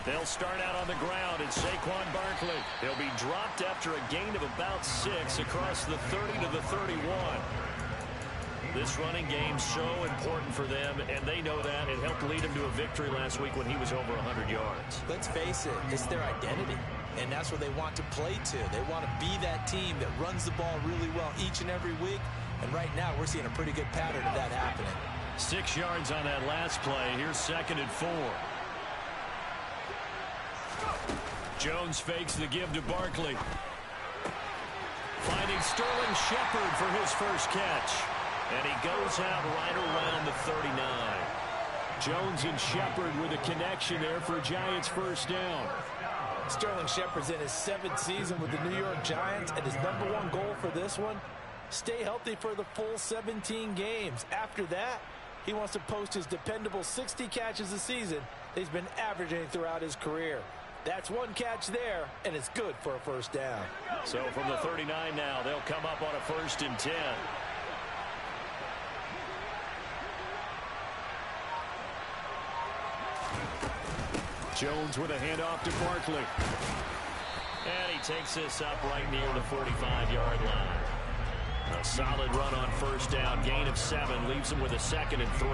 They'll start out on the ground, and Saquon Barkley. He'll be dropped after a gain of about 6 across the 30 to the 31. This running game's so important for them, and they know that. It helped lead them to a victory last week when he was over 100 yards. Let's face it, it's their identity, and that's what they want to play to. They want to be that team that runs the ball really well each and every week, and right now we're seeing a pretty good pattern of that happening. 6 yards on that last play. Here's 2nd and 4. Jones fakes the give to Barkley. Finding Sterling Shepard for his first catch. And he goes out right around the 39. Jones and Shepard with a connection there for Giants first down. Sterling Shepard's in his 7th season with the New York Giants, and his #1 goal for this one, stay healthy for the full 17 games. After that, he wants to post his dependable 60 catches a season he's been averaging throughout his career. That's 1 catch there, and it's good for a first down. So from the 39 now, they'll come up on a 1st and 10. Jones with a handoff to Barkley. And he takes this up right near the 45-yard line. A solid run on first down. Gain of 7 leaves him with a 2nd and 3.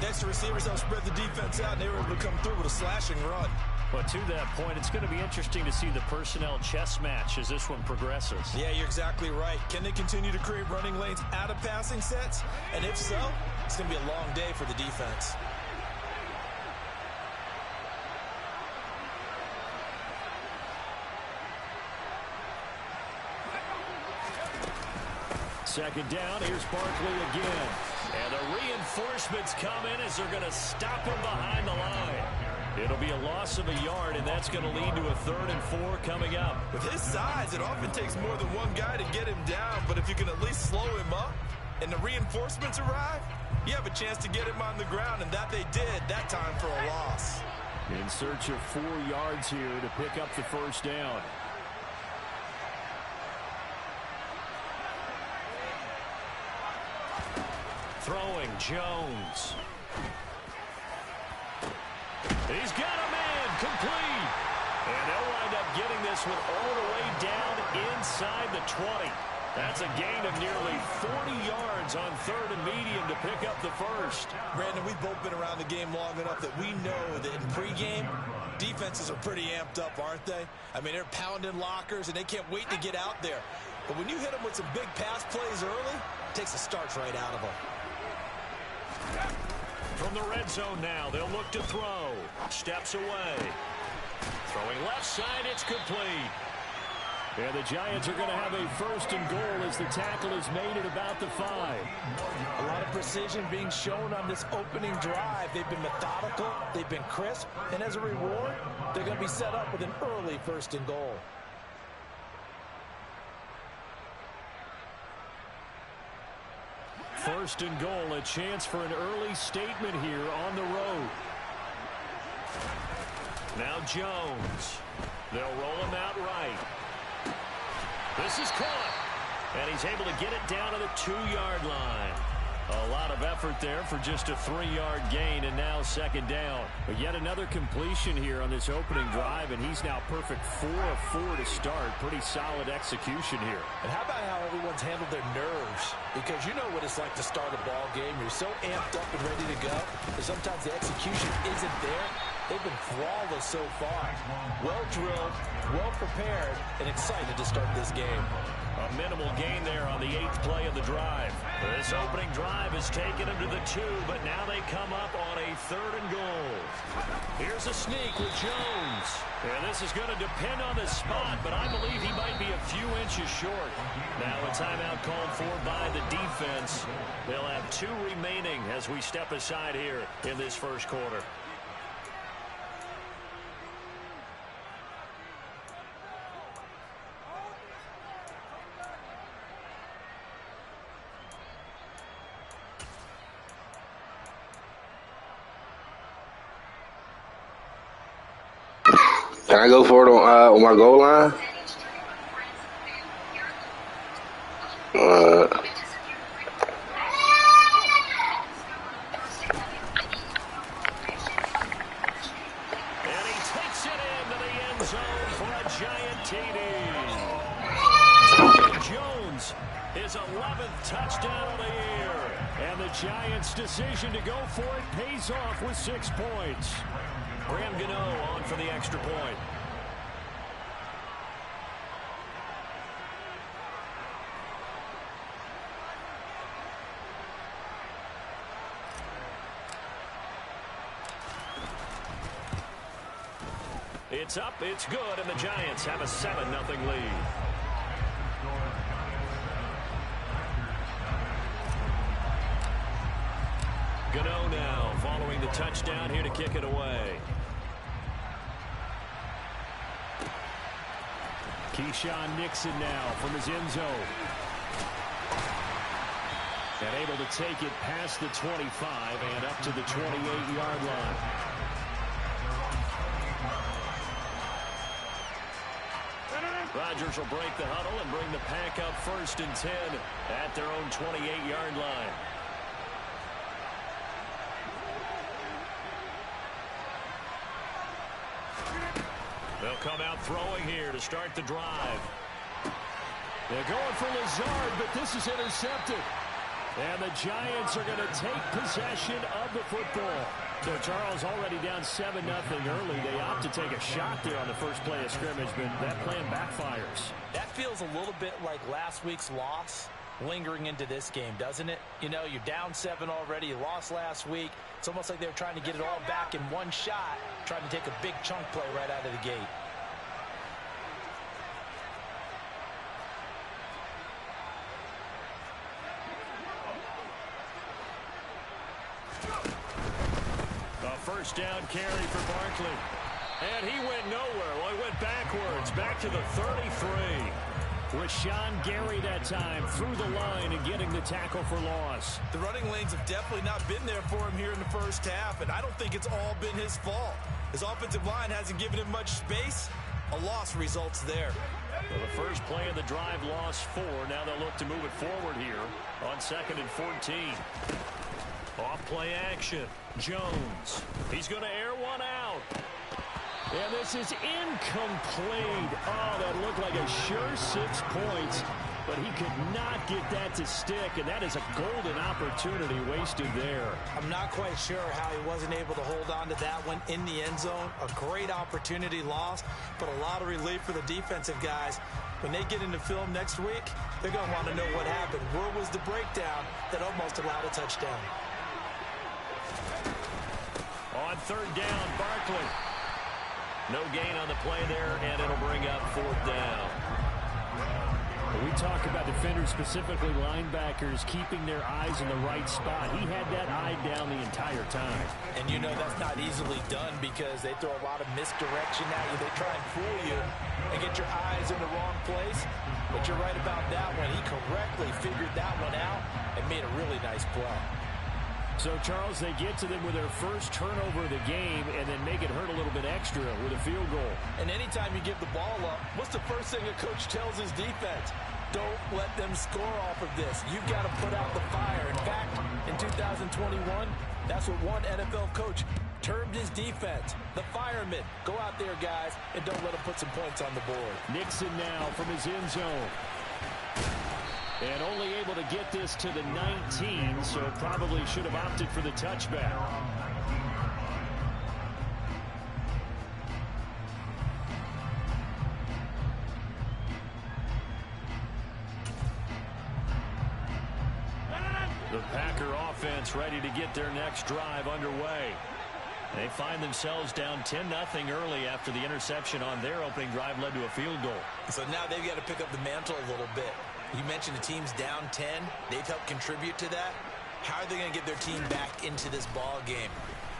Next, the receivers help spread the defense out, and they were able to come through with a slashing run. But to that point, it's going to be interesting to see the personnel chess match as this one progresses. Yeah, you're exactly right. Can they continue to create running lanes out of passing sets? And if so, it's going to be a long day for the defense. Second down, here's Barkley again. And the reinforcements come in as they're going to stop him behind the line. It'll be a loss of a yard, and that's going to lead to a 3rd and 4 coming up. With his size, it often takes more than one guy to get him down, but if you can at least slow him up and the reinforcements arrive, you have a chance to get him on the ground, and that they did that time for a loss. In search of 4 yards here to pick up the first down. Throwing, Jones. He's got a man, complete. And they'll wind up getting this one all the way down inside the 20. That's a gain of nearly 40 yards on 3rd and medium to pick up the first. Brandon, we've both been around the game long enough that we know that in pregame, defenses are pretty amped up, aren't they? I mean, they're pounding lockers, and they can't wait to get out there. But when you hit them with some big pass plays early, it takes the starch right out of them. From the red zone now, they'll look to throw. Steps away. Throwing left side, it's complete. And the Giants are going to have a 1st and goal as the tackle is made at about the 5. A lot of precision being shown on this opening drive. They've been methodical, they've been crisp, and as a reward, they're going to be set up with an early 1st and goal. First and goal, a chance for an early statement here on the road. Now Jones. They'll roll him out right. This is caught. And he's able to get it down to the 2-yard line. A lot of effort there for just a 3-yard gain, and now 2nd down. But yet another completion here on this opening drive, and he's now perfect 4 of 4 to start. Pretty solid execution here. And how about how everyone's handled their nerves? Because you know what it's like to start a ball game. You're so amped up and ready to go, and sometimes the execution isn't there. They've been flawless so far. Well drilled, well prepared, and excited to start this game. A minimal gain there on the 8th play of the drive. This opening drive has taken them to the 2, but now they come up on a 3rd and goal. Here's a sneak with Jones. And this is going to depend on the spot, but I believe he might be a few inches short. Now a timeout called for by the defense. They'll have 2 remaining as we step aside here in this first quarter. Can I go for it on my goal line? And he takes it zone for a giant TD. Jones, his 11th touchdown of the year. And the Giants' decision to go for it pays off with 6 points. Graham Gano on for the extra point. It's up, it's good, and the Giants have a 7-0 lead. Gano now following the touchdown here to kick it away. Keyshawn Nixon now from his end zone. And able to take it past the 25 and up to the 28-yard line. Rodgers will break the huddle and bring the pack up 1st and 10 at their own 28-yard line. They'll come out throwing here to start the drive. They're going for Lazard, but this is intercepted. And the Giants are going to take possession of the football. So Charles already down 7-0 early. They opt to take a shot there on the first play of scrimmage, but that plan backfires. That feels a little bit like last week's loss lingering into this game, doesn't it? You know, you're down 7 already. You lost last week. It's almost like they're trying to get it all back in one shot, trying to take a big chunk play right out of the gate. First down carry for Barkley. And he went nowhere. Well, he went backwards, back to the 33. Rashawn Gary that time through the line and getting the tackle for loss. The running lanes have definitely not been there for him here in the first half, and I don't think it's all been his fault. His offensive line hasn't given him much space. A loss results there. Well, the first play of the drive lost 4. Now they'll look to move it forward here on 2nd and 14. Off play action. Jones. He's going to air one out. And this is incomplete. Oh, that looked like a sure 6 points. But he could not get that to stick. And that is a golden opportunity wasted there. I'm not quite sure how he wasn't able to hold on to that one in the end zone. A great opportunity lost, but a lot of relief for the defensive guys. When they get into film next week, they're going to want to know what happened. Where was the breakdown that almost allowed a touchdown? On 3rd down, Barkley. No gain on the play there, and it'll bring up 4th down. We talk about defenders, specifically linebackers, keeping their eyes in the right spot. He had that eye down the entire time. And you know that's not easily done because they throw a lot of misdirection at you. They try and fool you and get your eyes in the wrong place. But you're right about that one. He correctly figured that one out and made a really nice play. So, Charles, they get to them with their first turnover of the game and then make it hurt a little bit extra with a field goal. And anytime you give the ball up, what's the first thing a coach tells his defense? Don't let them score off of this. You've got to put out the fire. In fact, in 2021, that's what one NFL coach termed his defense. The firemen. Go out there, guys, and don't let them put some points on the board. Nixon now from his end zone. And only able to get this to the 19, so probably should have opted for the touchback. The Packer offense ready to get their next drive underway. They find themselves down 10-0 early after the interception on their opening drive led to a field goal. So now they've got to pick up the mantle a little bit. You mentioned the team's down 10. They've helped contribute to that. How are they going to get their team back into this ball game?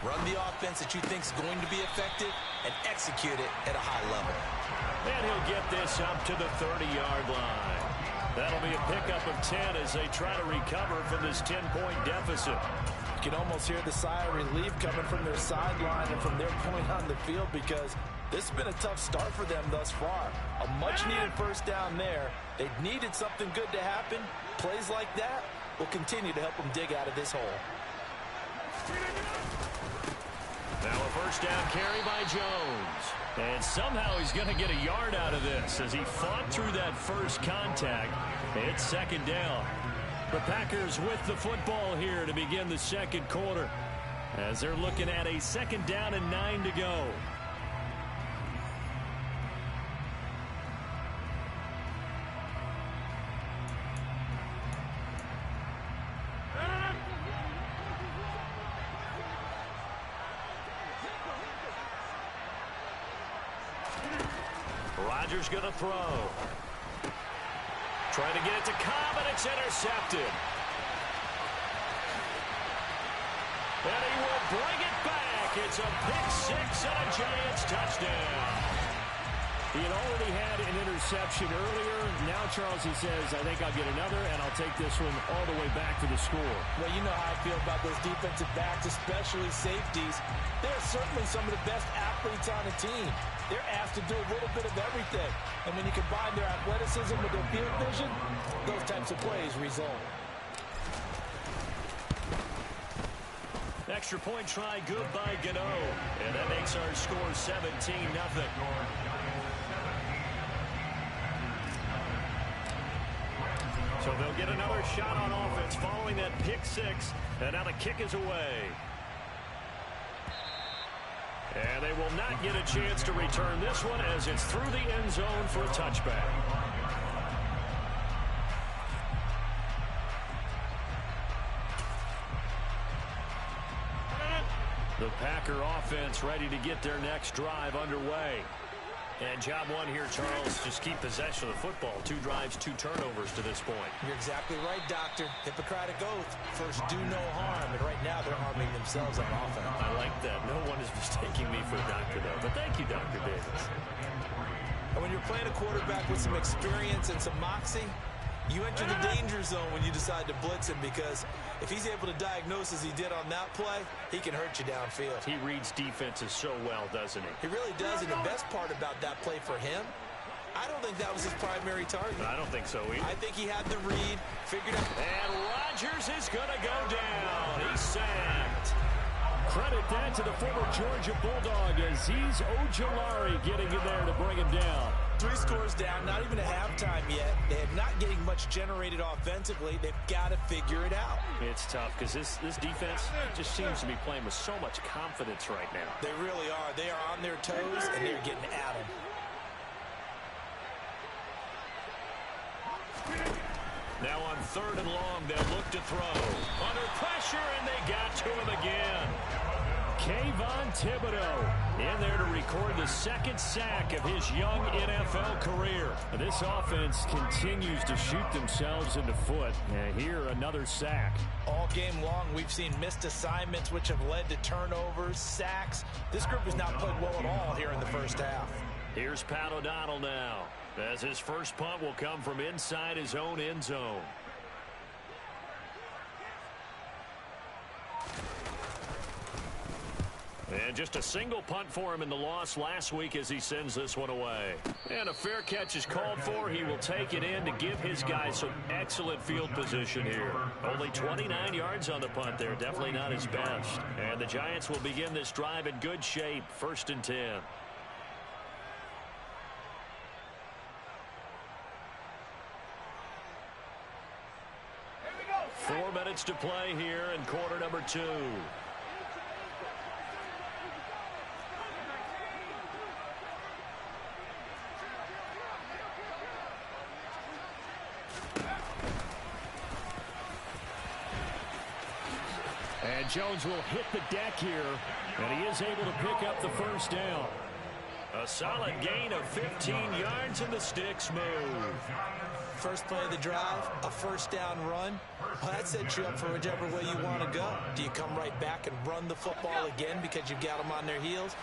Run the offense that you think is going to be effective and execute it at a high level. And he'll get this up to the 30-yard line. That'll be a pickup of 10 as they try to recover from this 10-point deficit. You can almost hear the sigh of relief coming from their sideline and from their point on the field because this has been a tough start for them thus far. A much-needed first down there. They needed something good to happen. Plays like that will continue to help them dig out of this hole. Now a first down carry by Jones. And somehow he's going to get a yard out of this as he fought through that first contact. It's second down. The Packers with the football here to begin the second quarter as they're looking at a second down and 9 to go. Rodgers going to throw. Trying to get it to Cobb, and it's intercepted. And he will bring it back. It's a pick six and a Giants touchdown. He had already had an interception earlier. Now, Charles, he says, I think I'll get another, and I'll take this one all the way back for the score. Well, you know how I feel about those defensive backs, especially safeties. They're certainly some of the best athletes on the team. They're asked to do a little bit of everything. And when you combine their athleticism with their field vision, those types of plays result. Extra point try good by Gano. And that makes our score 17-0. So they'll get another shot on offense following that pick six. And now the kick is away. And they will not get a chance to return this one as it's through the end zone for a touchback. The Packer offense ready to get their next drive underway. And job one here, Charles, just keep possession of the football. 2 drives, 2 turnovers to this point. You're exactly right, Doctor. Hippocratic oath. First, do no harm. And right now, they're harming themselves on offense. I like that. No one is mistaking me for a doctor, though. But thank you, Dr. Davis. And when you're playing a quarterback with some experience and some moxie, you enter the danger zone when you decide to blitz him, because if he's able to diagnose as he did on that play, he can hurt you downfield. He reads defenses so well, doesn't he? He really does, and the best part about that play for him, I don't think that was his primary target. I don't think so either. I think he had the read, figured out. And Rodgers is going to go down. He's sacked. Credit that to the former Georgia Bulldog, Azeez Ojulari getting in there to bring him down. 3 scores down, not even a halftime yet. They're not getting much generated offensively. They've got to figure it out. It's tough because this defense just seems to be playing with so much confidence right now. They really are. They are on their toes, and they're getting at them. Now on 3rd and long, they'll look to throw. Under pressure, and they got to him again. Kayvon Thibodeau in there to record the 2nd sack of his young NFL career. This offense continues to shoot themselves in the foot. And here, another sack. All game long, we've seen missed assignments, which have led to turnovers, sacks. This group has not played well at all here in the first half. Here's Pat O'Donnell now, as his first punt will come from inside his own end zone. And just a single punt for him in the loss last week as he sends this one away. And a fair catch is called for. He will take it in to give his guys some excellent field position here. Only 29 yards on the punt there. Definitely not his best. And the Giants will begin this drive in good shape. 1st and 10. 4 minutes to play here in quarter number 2. And Jones will hit the deck here, and he is able to pick up the first down. A solid gain of 15 yards, and the sticks move. First play of the drive, a first down run. Well, that sets you up for whichever way you want to go. Do you come right back and run the football again because you've got them on their heels?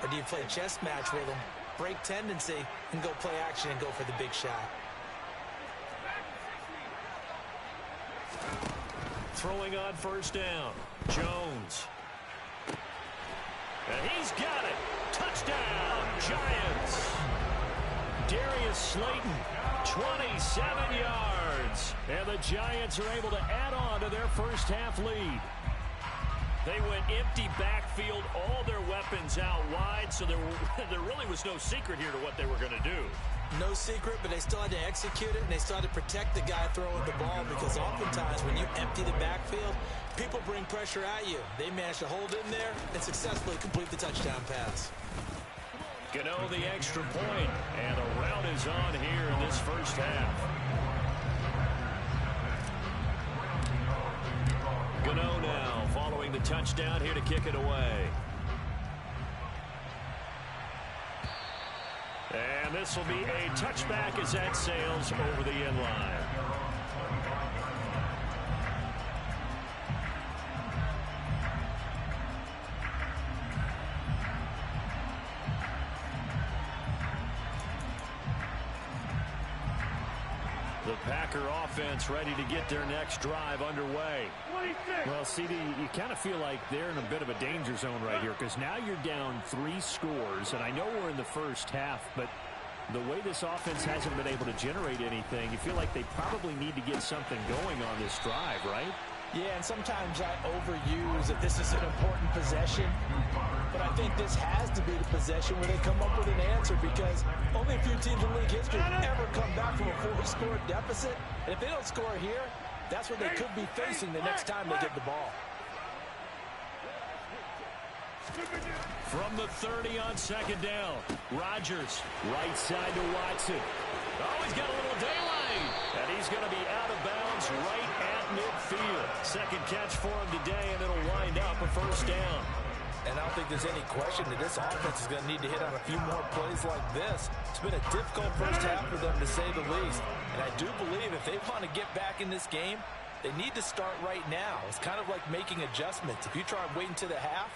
Or do you play chess match with them, break tendency, and go play action and go for the big shot? Throwing on first down, Jones. And he's got it. Touchdown, Giants. Darius Slayton, 27 yards. And the Giants are able to add on to their first half lead. They went empty backfield, all their weapons out wide, so there really was no secret here to what they were going to do. No secret, but they still had to execute it, and they still had to protect the guy throwing the ball, because oftentimes when you empty the backfield, people bring pressure at you. They managed to hold in there and successfully complete the touchdown pass. Gano the extra point, and a rout is on here in this first half. Gano now following the touchdown here to kick it away. And this will be a touchback as that sails over the end line. The Packer offense ready to get their next drive underway. Well, CD, you kind of feel like they're in a bit of a danger zone right here, because now you're down 3 scores, and I know we're in the first half, but the way this offense hasn't been able to generate anything, you feel like they probably need to get something going on this drive, right? Yeah, and sometimes I overuse that this is an important possession, but I think this has to be the possession where they come up with an answer, because only a few teams in league history ever come back from a 4-score deficit. And if they don't score here, that's what they could be facing the next time they get the ball. From the 30 on second down, Rodgers, right side to Watson. Oh, he's got a little daylight, and he's going to be out of bounds right at midfield. Second catch for him today, and it'll wind up a first down. And I don't think there's any question that this offense is going to need to hit on a few more plays like this. It's been a difficult first half for them, to say the least. And I do believe if they want to get back in this game, they need to start right now. It's kind of like making adjustments. If you try waiting to the half,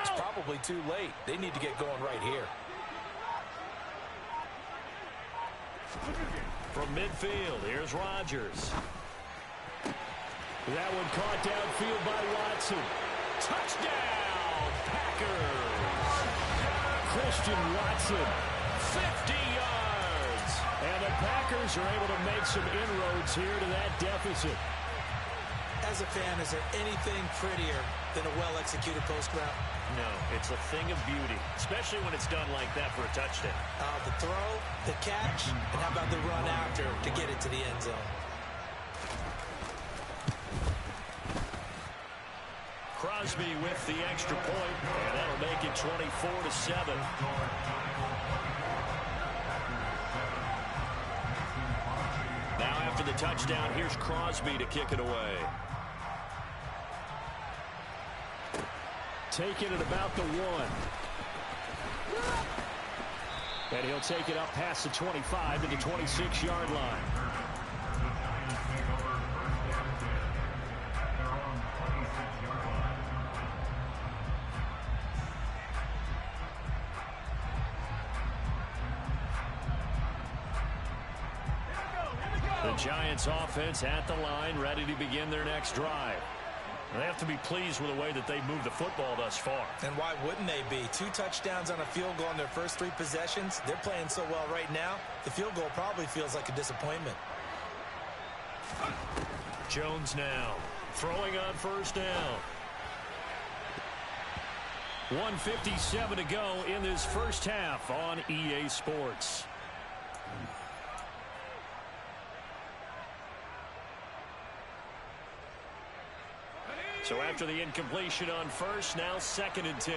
it's probably too late. They need to get going right here. From midfield, here's Rodgers. That one caught downfield by Watson. Touchdown, Packers! Christian Watson, 50 yards. And the Packers are able to make some inroads here to that deficit. As a fan, is there anything prettier than a well-executed post route? No, it's a thing of beauty, especially when it's done like that for a touchdown. The throw, the catch, and how about the run after to get it to the end zone? Crosby with the extra point, and that'll make it 24-7. Now after the touchdown, here's Crosby to kick it away. Taking it about the 1. And he'll take it up past the 25 to the 26-yard line. The Giants offense at the line, ready to begin their next drive. They have to be pleased with the way that they moved the football thus far. And why wouldn't they be? 2 touchdowns on a field goal in their first 3 possessions. They're playing so well right now, the field goal probably feels like a disappointment. Jones now throwing on first down. 1:57 to go in this first half on EA Sports. So after the incompletion on first, now 2nd and 10.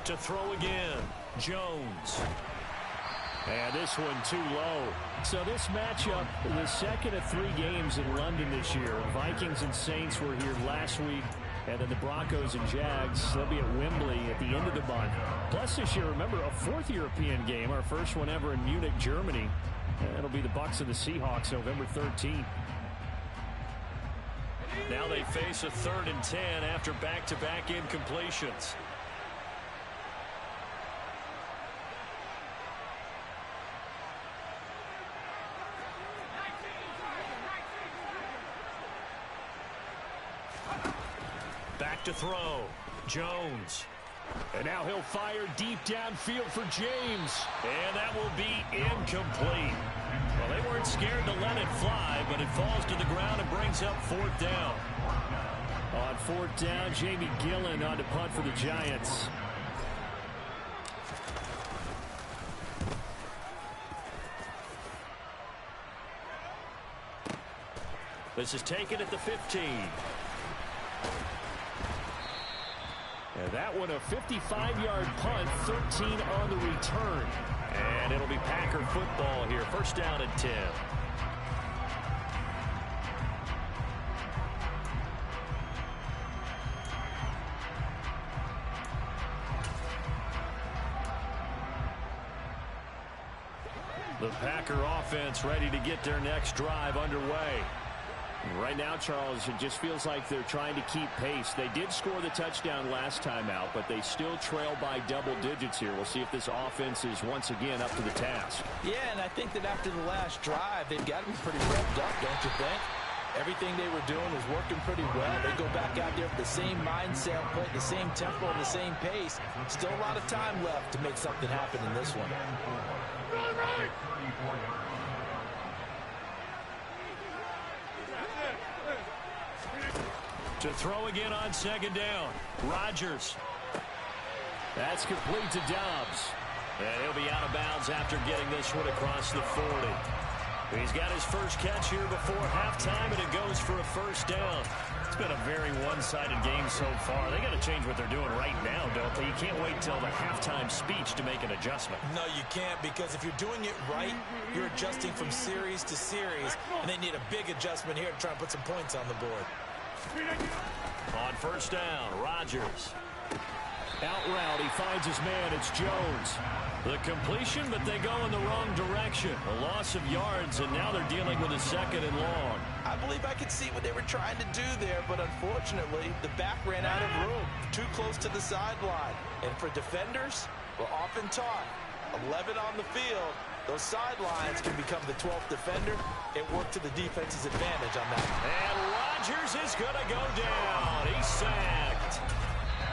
To throw again, Jones. And this one too low. So this matchup, the second of 3 games in London this year. Vikings and Saints were here last week. And then the Broncos and Jags, they'll be at Wembley at the end of the month. Plus this year, remember, a 4th European game, our first one ever in Munich, Germany. And it'll be the Bucs and the Seahawks November 13th. Now they face a 3rd and 10 after back-to-back incompletions. Back to throw. Jones. And now he'll fire deep downfield for James. And that will be incomplete. Well, they weren't scared to let it fly, but it falls to the ground and brings up 4th down. On 4th down, Jamie Gillen on to punt for the Giants. This is taken at the 15. And that one a 55-yard punt, 13 on the return. And it'll be Packer football here. 1st down and 10. The Packer offense ready to get their next drive underway. Right now, Charles, it just feels like they're trying to keep pace. They did score the touchdown last time out, but they still trail by double digits here. We'll see if this offense is once again up to the task. Yeah, and I think that after the last drive, they've got to be pretty revved up, don't you think? Everything they were doing was working pretty well. They go back out there with the same mindset, play at the same tempo and the same pace. Still a lot of time left to make something happen in this one. To throw again on 2nd down. Rodgers. That's complete to Dobbs. And he'll be out of bounds after getting this one across the 40. He's got his first catch here before halftime, and it goes for a 1st down. It's been a very one-sided game so far. They got to change what they're doing right now, don't they? You can't wait till the halftime speech to make an adjustment. No, you can't, because if you're doing it right, you're adjusting from series to series, and they need a big adjustment here to try and put some points on the board. On 1st down, Rodgers. Out route, he finds his man. It's Jones. The completion, but they go in the wrong direction. A loss of yards, and now they're dealing with a 2nd and long. I believe I could see what they were trying to do there, but unfortunately, the back ran out of room. Too close to the sideline. And for defenders, we're often taught, 11 on the field, those sidelines can become the 12th defender. It worked to the defense's advantage on that. And Rodgers is going to go down. He's sacked.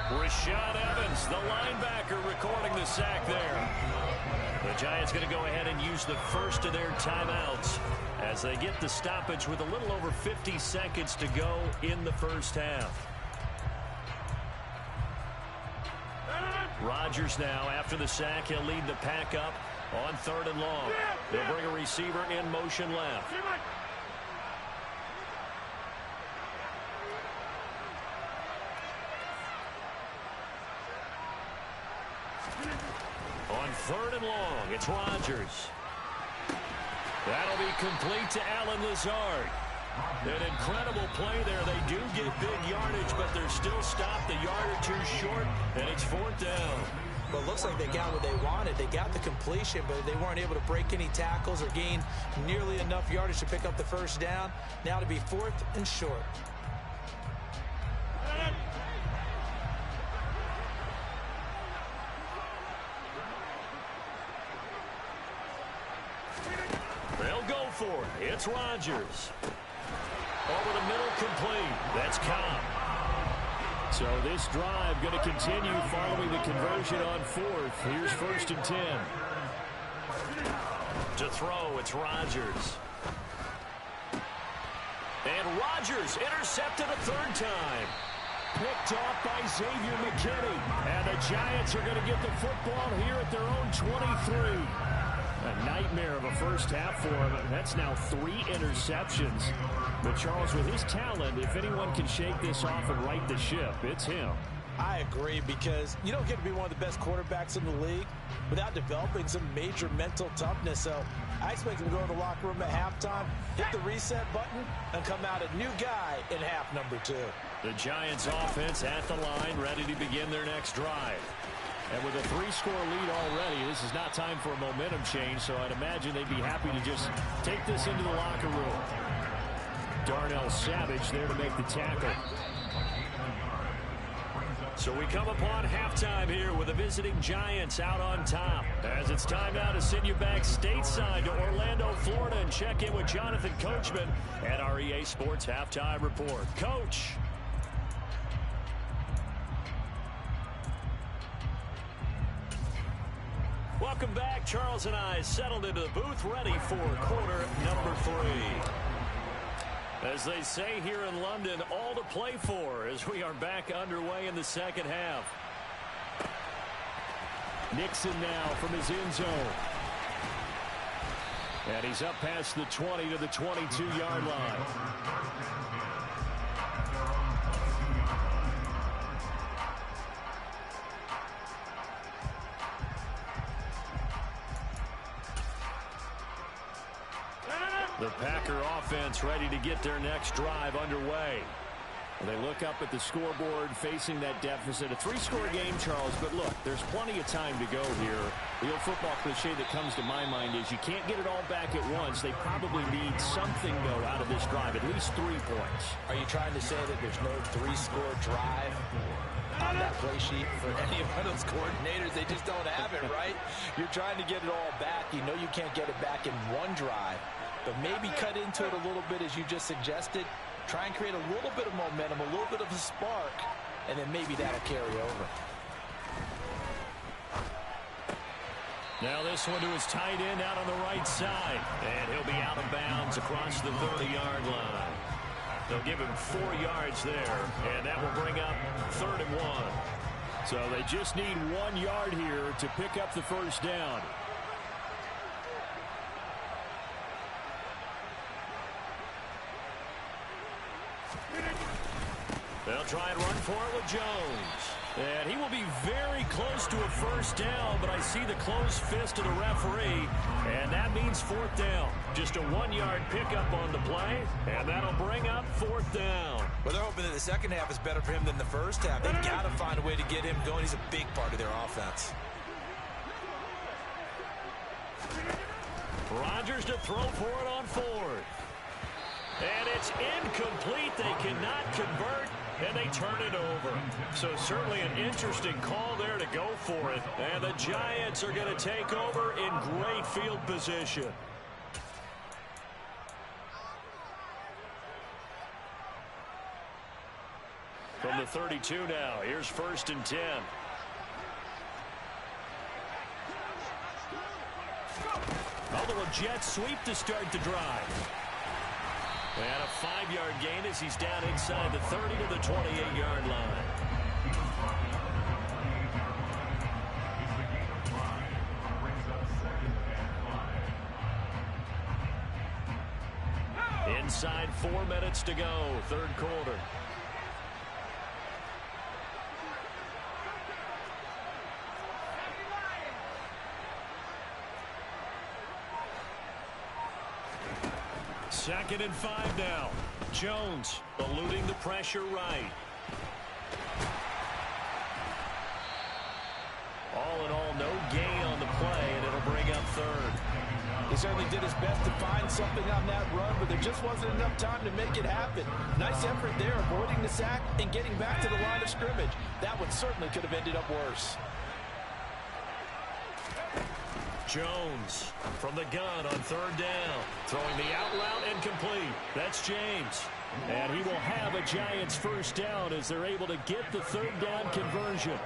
Rashad Evans, the linebacker, recording the sack there. The Giants going to go ahead and use the first of their timeouts as they get the stoppage with a little over 50 seconds to go in the 1st half. Rodgers now, after the sack, he'll lead the pack up on 3rd and long. They'll bring a receiver in motion left. On 3rd and long, it's Rodgers. That'll be complete to Allen Lazard. An incredible play there. They do get big yardage, but they're still stopped a yard or 2 short, and it's 4th down. Well, it looks like they got what they wanted. They got the completion, but they weren't able to break any tackles or gain nearly enough yardage to pick up the 1st down. Now to be 4th and short. They'll go for it. It's Rodgers. Over the middle, complete. That's Cobb. So this drive going to continue following the conversion on 4th. Here's 1st and 10. To throw, it's Rodgers. And Rodgers intercepted a 3rd time. Picked off by Xavier McKinney. And the Giants are going to get the football here at their own 23. A nightmare of a 1st half for him. That's now 3 interceptions. But Charles, with his talent, if anyone can shake this off and right the ship, it's him. I agree, because you don't get to be one of the best quarterbacks in the league without developing some major mental toughness. So I expect him to go to the locker room at halftime, hit the reset button, and come out a new guy in half number 2. The Giants offense at the line, ready to begin their next drive. And with a 3-score lead already, this is not time for a momentum change, so I'd imagine they'd be happy to just take this into the locker room. Darnell Savage there to make the tackle. So we come upon halftime here with the visiting Giants out on top. As it's time now to send you back stateside to Orlando, Florida, and check in with Jonathan Coachman at our EA Sports Halftime Report. Coach. Charles and I settled into the booth, ready for quarter number 3. As they say here in London, all to play for as we are back underway in the second half. Nixon now from his end zone. And he's up past the 20 to the 22-yard line. The Packer offense ready to get their next drive underway. They look up at the scoreboard facing that deficit. A 3-score game, Charles, but look, there's plenty of time to go here. The old football cliche that comes to my mind is you can't get it all back at once. They probably need something, though, out of this drive, at least 3 points. Are you trying to say that there's no 3-score drive on that play sheet for any of those coordinators? They just don't have it, right? You're trying to get it all back. You know you can't get it back in one drive, but maybe cut into it a little bit as you just suggested. Try and create a little bit of momentum, a little bit of a spark, and then maybe that'll carry over. Now this one to his tight end out on the right side. And he'll be out of bounds across the 30-yard line. They'll give him 4 yards there, and that will bring up 3rd and 1. So they just need 1 yard here to pick up the first down. They'll try and run for it with Jones. And he will be very close to a first down, but I see the closed fist of the referee, and that means 4th down. Just a 1-yard pickup on the play, and that'll bring up 4th down. Well, they're hoping that the second half is better for him than the first half. They've got to find a way to get him going. He's a big part of their offense. Rodgers to throw for it on 4th. And it's incomplete. They cannot convert, and they turn it over. So certainly an interesting call there to go for it. And the Giants are going to take over in great field position. From the 32 now, here's 1st and 10. A little jet sweep to start the drive. And a 5-yard gain as he's down inside the 30 to the 28-yard line. Inside 4 minutes to go, 3rd quarter. Second and 5 now. Jones eluding the pressure right. All in all, no gain on the play, and it'll bring up 3rd. He certainly did his best to find something on that run, but there just wasn't enough time to make it happen. Nice effort there, avoiding the sack and getting back to the line of scrimmage. That one certainly could have ended up worse. Jones from the gun on 3rd down. Throwing the out route and complete. That's James. And he will have a Giants first down as they're able to get the 3rd down conversion.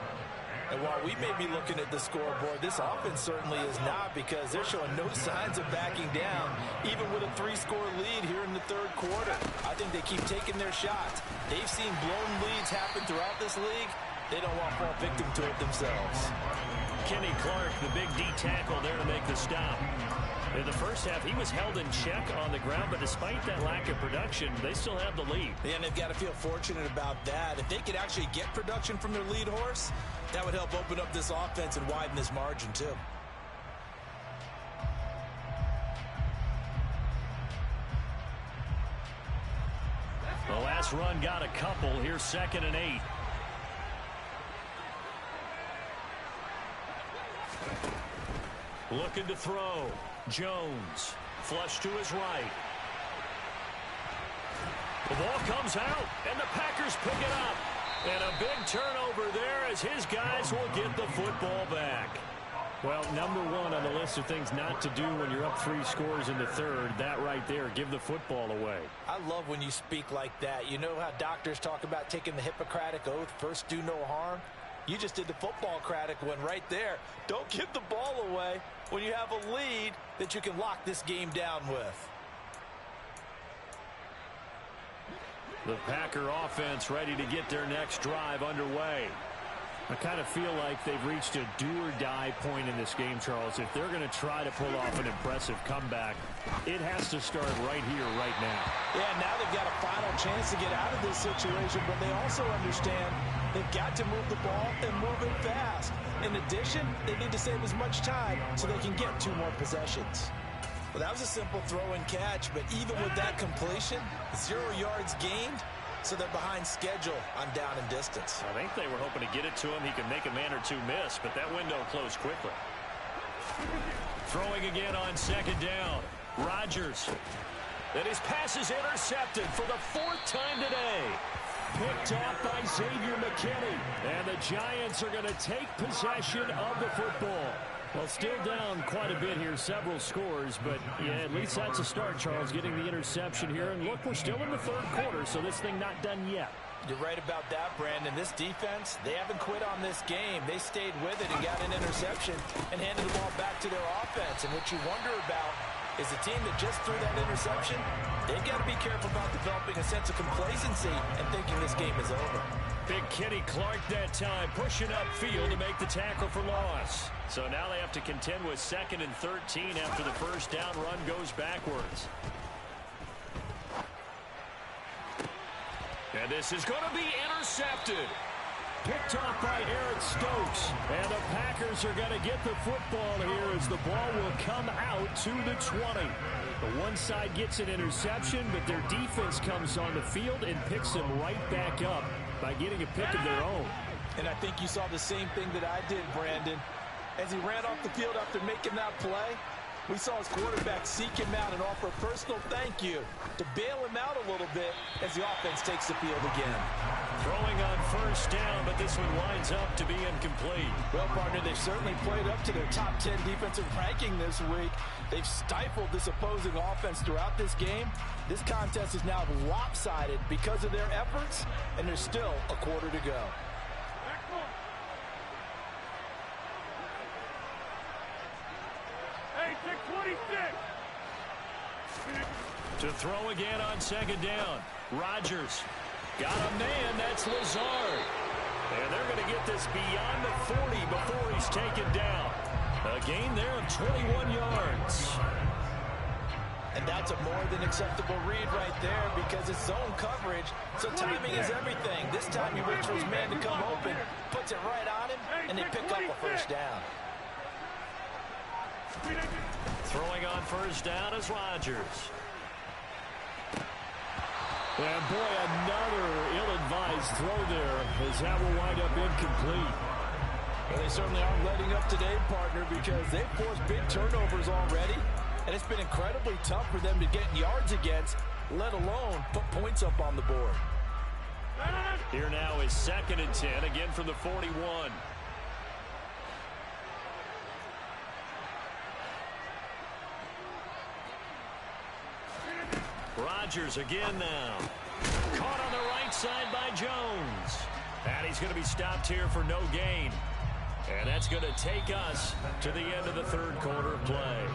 And while we may be looking at the scoreboard, this offense certainly is not, because they're showing no signs of backing down, even with a 3-score lead here in the 3rd quarter. I think they keep taking their shots. They've seen blown leads happen throughout this league. They don't want to fall victim to it themselves. Kenny Clark, the big D tackle there to make the stop. In the first half, he was held in check on the ground, but despite that lack of production, they still have the lead. Yeah, and they've got to feel fortunate about that. If they could actually get production from their lead horse, that would help open up this offense and widen this margin, too. The last run got a couple. Here's 2nd and 8. Looking to throw. Jones. Flush to his right. The ball comes out, and the Packers pick it up. And a big turnover there as his guys will get the football back. Well, number 1 on the list of things not to do when you're up 3 scores in the 3rd. That right there, give the football away. I love when you speak like that. You know how doctors talk about taking the Hippocratic Oath, first do no harm? You just did the football-cratic one right there. Don't give the ball away. when you have a lead that you can lock this game down with. The Packer offense ready to get their next drive underway. I kind of feel like they've reached a do-or-die point in this game, Charles. If they're going to try to pull off an impressive comeback, it has to start right here, right now. Yeah, now they've got a final chance to get out of this situation, but they also understand they've got to move the ball and move it fast. In addition, they need to save as much time so they can get 2 more possessions. Well, that was a simple throw and catch, but even with that completion, 0 yards gained, so they're behind schedule on down and distance. I think they were hoping to get it to him. He could make a man or 2 miss, but that window closed quickly. Throwing again on 2nd down. Rodgers. And his pass is intercepted for the 4th time today. Picked off by Xavier McKinney. And the Giants are going to take possession of the football. Well, still down quite a bit here, several scores, but yeah, at least that's a start, Charles, getting the interception here. And look, we're still in the 3rd quarter, so this thing not done yet. You're right about that, Brandon. This defense, they haven't quit on this game. They stayed with it and got an interception and handed the ball back to their offense. And what you wonder about is the team that just threw that interception, they've got to be careful about developing a sense of complacency and thinking this game is over. Big Kenny Clark that time, pushing upfield to make the tackle for loss. So now they have to contend with 2nd and 13 after the first down run goes backwards. And this is going to be intercepted. Picked off by Eric Stokes. And the Packers are going to get the football here as the ball will come out to the 20. The one side gets an interception, but their defense comes on the field and picks them right back up by getting a pick of their own. And I think you saw the same thing that I did, Brandon. As he ran off the field after making that play, we saw his quarterback seek him out and offer a personal thank you to bail him out a little bit as the offense takes the field again. Throwing on 1st down, but this one winds up to be incomplete. Well, partner, they've certainly played up to their top 10 defensive ranking this week. They've stifled this opposing offense throughout this game. This contest is now lopsided because of their efforts, and there's still a quarter to go. To throw again on 2nd down. Rodgers got a man. That's Lazard. And they're going to get this beyond the 40 before he's taken down. A gain there of 21 yards. And that's a more than acceptable read right there because it's zone coverage, so timing is everything. This time he waits for his man to come open, puts it right on him, and they pick up a 1st down. Throwing on 1st down is Rodgers. And boy, another ill-advised throw there as that will wind up incomplete. Well, they certainly aren't letting up today, partner, because they've forced big turnovers already, and it's been incredibly tough for them to get yards against, let alone put points up on the board. Here now is 2nd and 10, again from the 41. Rodgers again now. Caught on the right side by Jones. And he's going to be stopped here for no gain. And that's going to take us to the end of the 3rd quarter of play.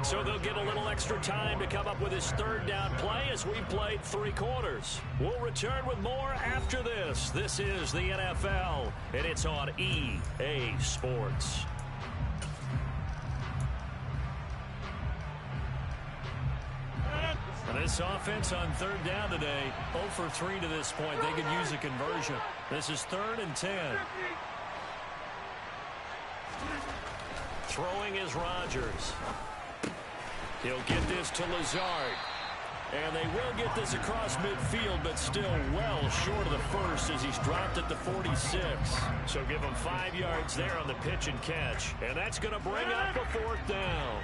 So they'll get a little extra time to come up with his 3rd down play as we've played 3 quarters. We'll return with more after this. This is the NFL, and it's on EA Sports. And this offense on 3rd down today, 0 for 3 to this point. They could use a conversion. This is 3rd and 10. Throwing is Rodgers. He'll get this to Lazard. And they will get this across midfield, but still well short of the first as he's dropped at the 46. So give him 5 yards there on the pitch and catch. And that's going to bring up the 4th down.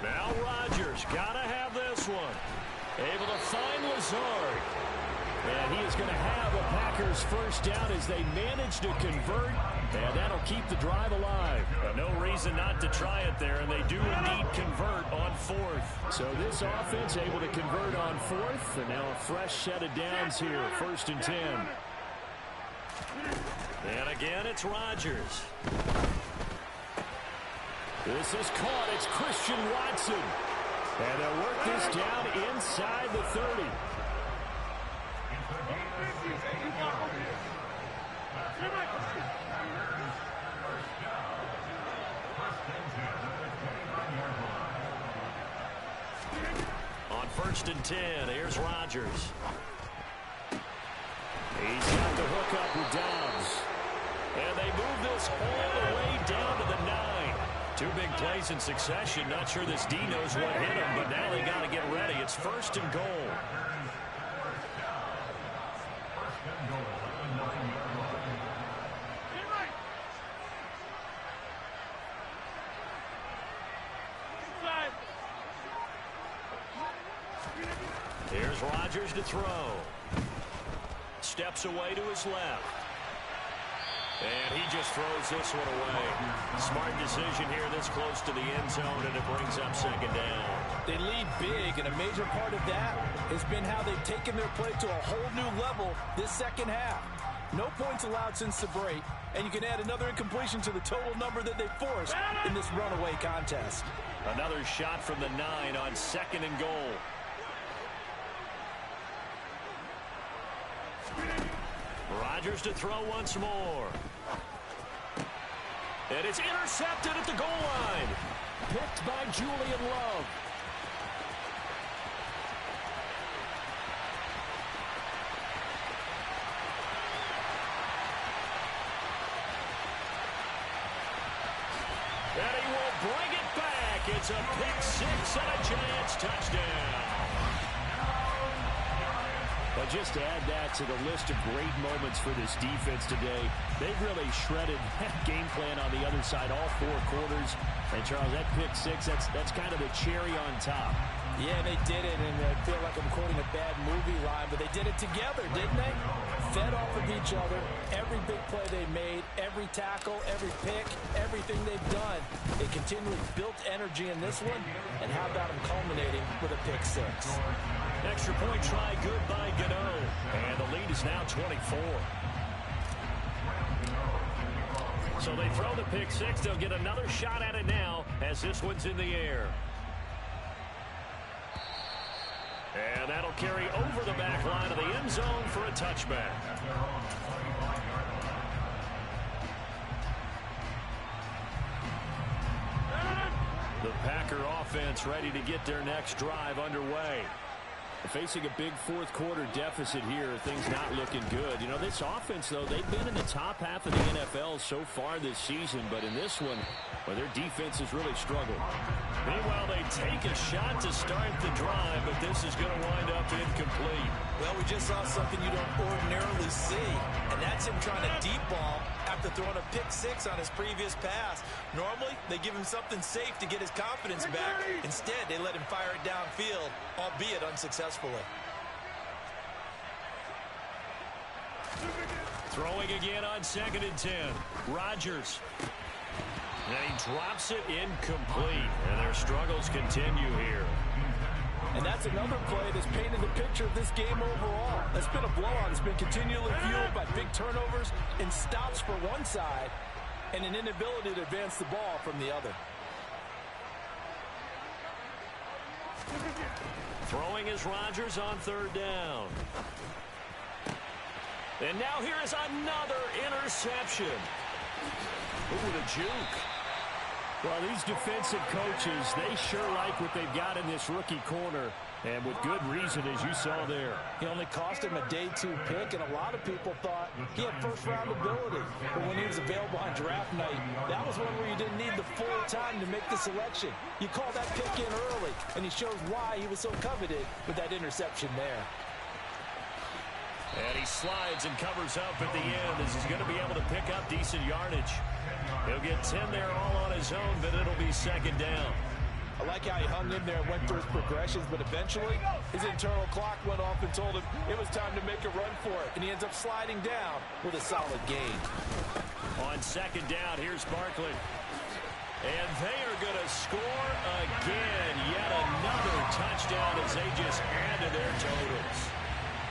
Now Rodgers got to have this one. Able to find Lazard. And he is going to have a Packers first down as they manage to convert, and that'll keep the drive alive. No reason not to try it there, and they do indeed convert on fourth. So this offense able to convert on fourth, and now a fresh set of downs here, 1st and 10. And again, it's Rodgers. This is caught. It's Christian Watson. And they'll work this down inside the 30. On 1st and 10, here's Rodgers. He's got the hook up with Dobbs. And they move this all the way down to the 9. 2 big plays in succession. Not sure this D knows what hit him, but now they got to get ready. It's 1st and goal. Here's Rodgers to throw. Steps away to his left. And he just throws this one away. Smart decision here this close to the end zone, and it brings up 2nd down. They lead big, and a major part of that has been how they've taken their play to a whole new level this second half. No points allowed since the break, and you can add another incompletion to the total number that they forced in this runaway contest. Another shot from the 9 on 2nd and goal. Rodgers to throw once more. And it's intercepted at the goal line. Picked by Julian Love. And he will bring it back. It's a pick 6 and a Giants touchdown. But just to add that to the list of great moments for this defense today, they've really shredded that game plan on the other side all 4 quarters. And, Charles, that pick 6, that's kind of the cherry on top. Yeah, they did it, and I feel like I'm quoting a bad movie line, but they did it together, didn't they? Fed off of each other, every big play they made, every tackle, every pick, everything they've done. They continually built energy in this one, and how about them culminating with a pick 6? Extra point try good by Gano. And the lead is now 24. So they throw the pick 6. They'll get another shot at it now as this one's in the air. And that'll carry over the back line of the end zone for a touchback. The Packer offense ready to get their next drive underway. Facing a big 4th quarter deficit here, things not looking good. You know, this offense, though, they've been in the top half of the NFL so far this season, but in this one, well, their defense has really struggled. Meanwhile, they take a shot to start the drive, but this is going to wind up incomplete. Well, we just saw something you don't ordinarily see, and that's him trying to deep ball after throwing a pick 6 on his previous pass. Normally, they give him something safe to get his confidence back. Instead, they let him fire it downfield, albeit unsuccessfully. Throwing again on 2nd and 10. Rodgers. And he drops it incomplete, and their struggles continue here. And that's another play that's painted the picture of this game overall. That's been a blowout. It's been continually fueled by big turnovers and stops for one side and an inability to advance the ball from the other. Throwing is Rodgers on 3rd down. And now here is another interception. Ooh, the juke. Well, these defensive coaches, they sure like what they've got in this rookie corner, and with good reason, as you saw there. He only cost him a day 2 pick, and a lot of people thought he had first-round ability. But when he was available on draft night, that was one where you didn't need the full time to make the selection. You call that pick in early, and he shows why he was so coveted with that interception there. And he slides and covers up at the end as he's going to be able to pick up decent yardage. He'll get 10 there all on his own, but it'll be 2nd down. I like how he hung in there and went through his progressions, but eventually his internal clock went off and told him it was time to make a run for it, and he ends up sliding down with a solid gain. On second down, here's Barkley. And they are going to score again. Yet another touchdown as they just add to their totals.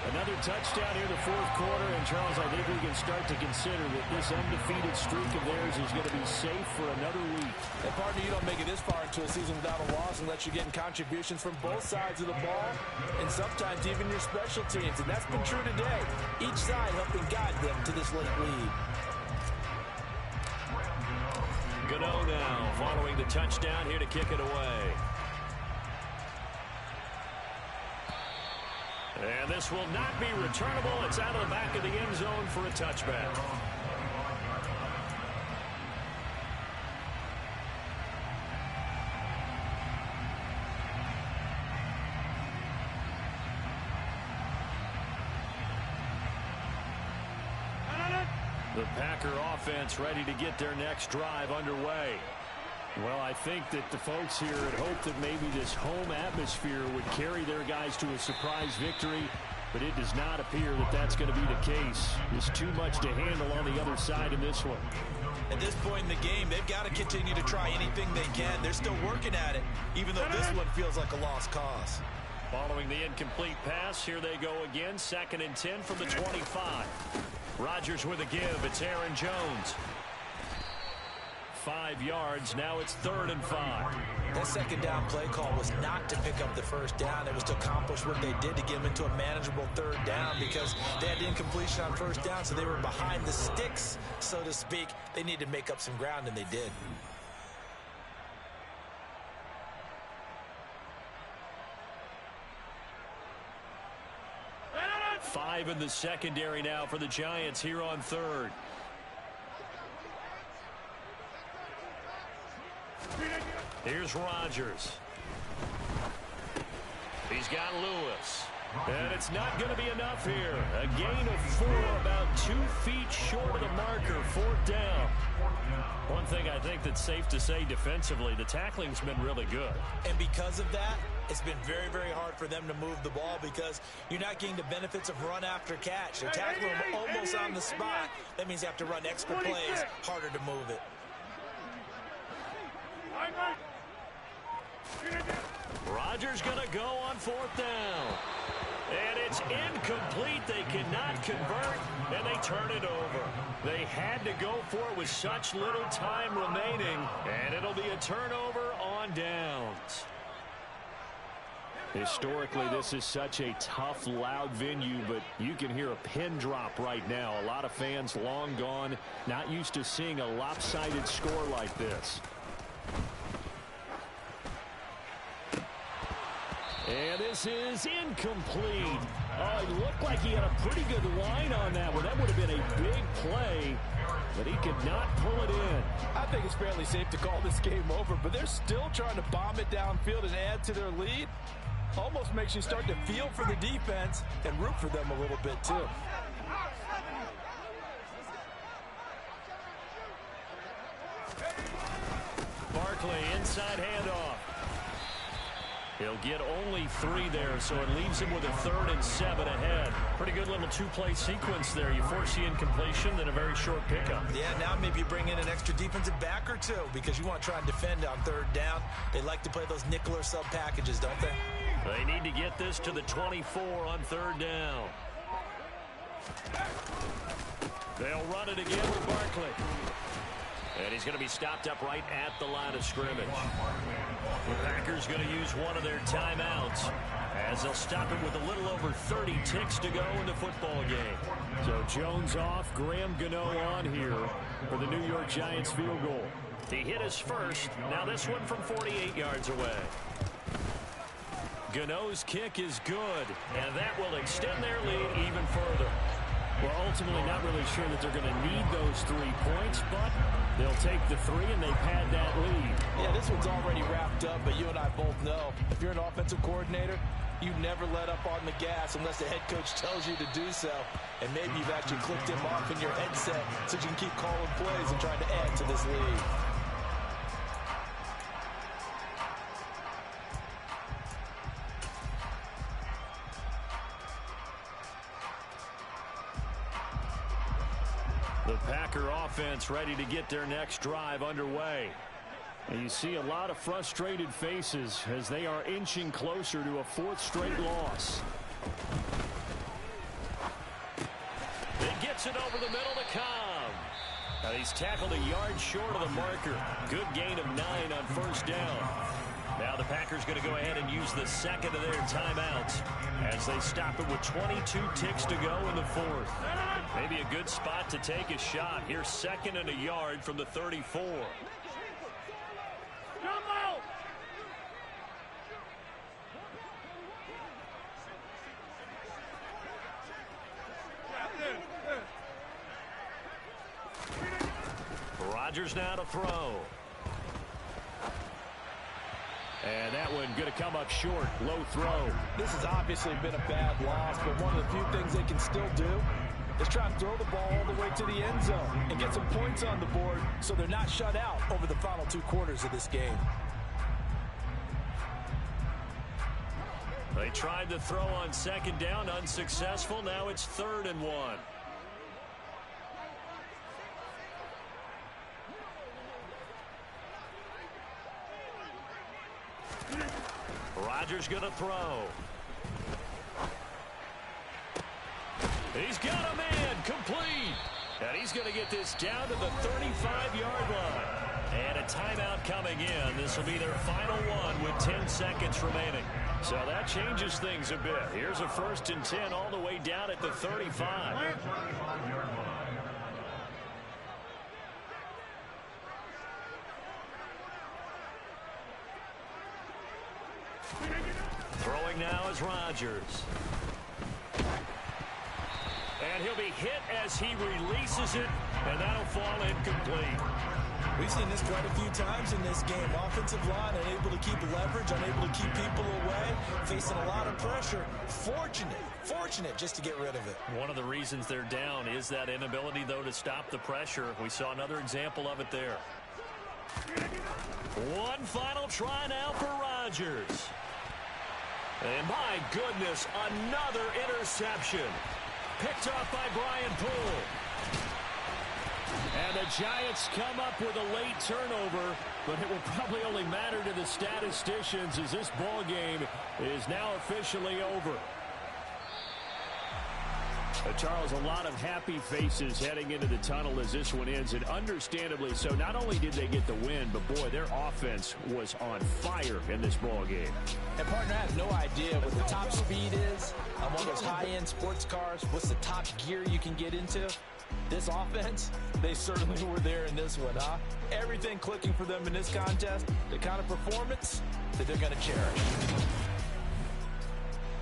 Another touchdown here in the fourth quarter. And, Charles, I think we can start to consider that this undefeated streak of theirs is going to be safe for another week. And, partner, you don't make it this far into a season without a loss unless you're getting contributions from both sides of the ball and sometimes even your special teams. And that's been true today. Each side helping guide them to this late lead. Gano now following the touchdown here to kick it away. And this will not be returnable. It's out of the back of the end zone for a touchback. The Packer offense ready to get their next drive underway. Well, I think that the folks here had hoped that maybe this home atmosphere would carry their guys to a surprise victory, but it does not appear that that's going to be the case. There's too much to handle on the other side in this one. At this point in the game, they've got to continue to try anything they can. They're still working at it, even though this one feels like a lost cause. Following the incomplete pass, here they go again. 2nd and 10 from the 25. Rodgers with a give. It's Aaron Jones. 5 yards. Now it's 3rd and 5. That second down play call was not to pick up the first down. It was to accomplish what they did to get them into a manageable 3rd down because they had incompletion on 1st down, so they were behind the sticks, so to speak. They needed to make up some ground, and they did. Five in the secondary now for the Giants here on 3rd. Here's Rodgers. He's got Lewis. And it's not going to be enough here. A gain of 4, about 2 feet short of the marker. 4th down. One thing I think that's safe to say defensively, the tackling's been really good. And because of that, it's been very, very hard for them to move the ball because you're not getting the benefits of run after catch. They're tackling them almost on the spot. That means they have to run extra plays, harder to move it. Rodgers going to go on 4th down. And it's incomplete. They cannot convert, and they turn it over. They had to go for it with such little time remaining, and it'll be a turnover on downs. Historically, this is such a tough, loud venue, but you can hear a pin drop right now. A lot of fans long gone, not used to seeing a lopsided score like this. And this is incomplete. Oh, it looked like he had a pretty good line on that one. That would have been a big play, but he could not pull it in. I think it's fairly safe to call this game over, but they're still trying to bomb it downfield and add to their lead. Almost makes you start to feel for the defense and root for them a little bit, too. Barkley, inside handoff. He'll get only 3 there, so it leaves him with a 3rd and 7 ahead. Pretty good little 2-play sequence there. You force the incompletion, then a very short pickup. Yeah, now maybe you bring in an extra defensive back or 2 because you want to try and defend on 3rd down. They like to play those nickel or sub packages, don't they? They need to get this to the 24 on 3rd down. They'll run it again with Barkley. And he's going to be stopped up right at the line of scrimmage. The Packers going to use one of their timeouts as they'll stop it with a little over 30 ticks to go in the football game. So Jones off, Graham Gano on here for the New York Giants field goal. He hit his first. Now this one from 48 yards away. Gano's kick is good, and that will extend their lead even further. Well, ultimately not really sure that they're going to need those 3 points, but they'll take the 3 and they pad that lead. Yeah, this one's already wrapped up, but you and I both know if you're an offensive coordinator, you never let up on the gas unless the head coach tells you to do so. And maybe you've actually clicked him off in your headset so you can keep calling plays and trying to add to this lead. The Packer offense ready to get their next drive underway. And you see a lot of frustrated faces as they are inching closer to a 4th straight loss. He gets it over the middle to Cobb. Now he's tackled a yard short of the marker. Good gain of 9 on first down. Now the Packers going to go ahead and use the second of their timeouts as they stop it with 22 ticks to go in the 4th. Maybe a good spot to take a shot. Here's 2nd and a yard from the 34. Rodgers now to throw. And that one going to come up short. Low throw. This has obviously been a bad loss, but one of the few things they can still do is try to throw the ball all the way to the end zone and get some points on the board so they're not shut out over the final 2 quarters of this game. They tried to throw on 2nd down, unsuccessful. Now it's 3rd and 1. Rodgers going to throw. He's got a man complete. And he's going to get this down to the 35-yard line. And a timeout coming in. This will be their final one with 10 seconds remaining. So that changes things a bit. Here's a 1st and 10 all the way down at the 35. Throwing now is Rodgers. And he'll be hit as he releases it, and that'll fall incomplete. We've seen this quite a few times in this game. Offensive line unable to keep leverage, unable to keep people away, facing a lot of pressure. Fortunate just to get rid of it. One of the reasons they're down is that inability, though, to stop the pressure. We saw another example of it there. One final try now for Rodgers. And my goodness, another interception. Picked off by Brian Poole. And the Giants come up with a late turnover, but it will probably only matter to the statisticians as this ball game is now officially over. Charles, a lot of happy faces heading into the tunnel as this one ends, and understandably so. Not only did they get the win, but boy, their offense was on fire in this ball game. And partner, I have no idea what the top speed is on one of those high-end sports cars. What's the top gear you can get into? This offense, they certainly were there in this one, huh? Everything clicking for them in this contest, the kind of performance that they're going to cherish.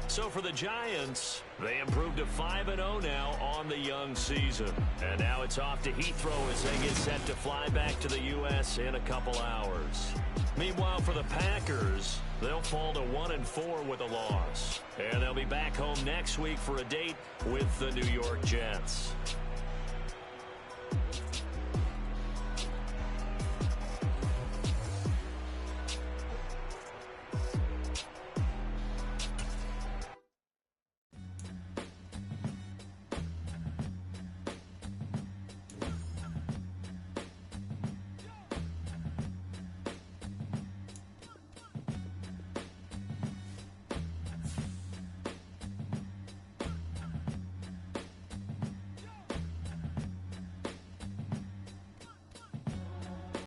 So for the Giants, they improved to 5-0 now on the young season. And now it's off to Heathrow as they get set to fly back to the U.S. in a couple hours. Meanwhile, for the Packers, they'll fall to 1-4 with a loss. And they'll be back home next week for a date with the New York Jets.